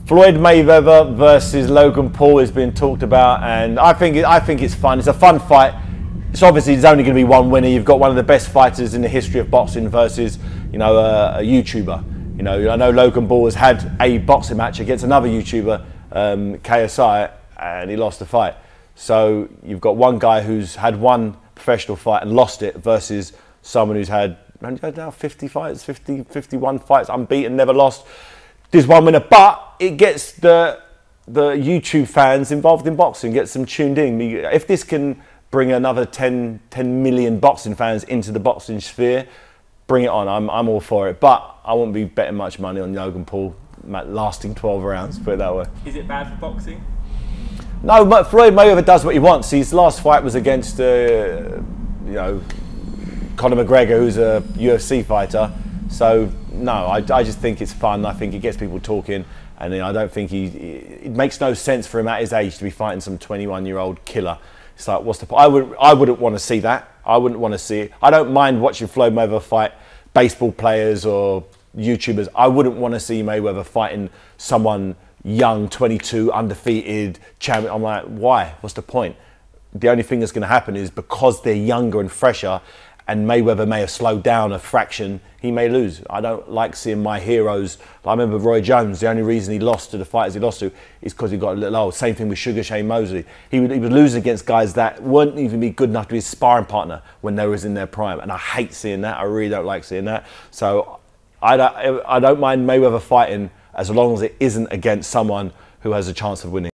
Floyd Mayweather versus Logan Paul is being talked about, and I think it's fun. It's a fun fight. It's obviously there's only going to be one winner. You've got one of the best fighters in the history of boxing versus, you know, a YouTuber. You know, I know Logan Paul has had a boxing match against another YouTuber, KSI, and he lost the fight. So you've got one guy who's had one professional fight and lost it versus someone who's had now 50 fights, 51 fights, unbeaten, never lost. There's one winner, but it gets the YouTube fans involved in boxing, gets them tuned in. If this can bring another 10 million boxing fans into the boxing sphere, bring it on. I'm all for it. But I won't be betting much money on Logan Paul lasting 12 rounds, put it that way. Is it bad for boxing? No, but Floyd Mayweather does what he wants. His last fight was against, you know, Conor McGregor, who's a UFC fighter. So no, I just think it's fun. I think it gets people talking, and I don't think it makes no sense for him at his age to be fighting some 21-year-old killer. It's like, what's the point? I wouldn't want to see that. I wouldn't want to see it. I don't mind watching Floyd Mayweather fight baseball players or YouTubers. I wouldn't want to see Mayweather fighting someone young, 22, undefeated, champion. I'm like, why? What's the point? The only thing that's going to happen is because they're younger and fresher, and Mayweather may have slowed down a fraction, he may lose. I don't like seeing my heroes. I remember Roy Jones, the only reason he lost to the fighters he lost to is because he got a little old. Same thing with Sugar Shane Mosley. He would lose against guys that weren't even be good enough to be his sparring partner when they was in their prime. And I hate seeing that. I really don't like seeing that. So I don't mind Mayweather fighting as long as it isn't against someone who has a chance of winning.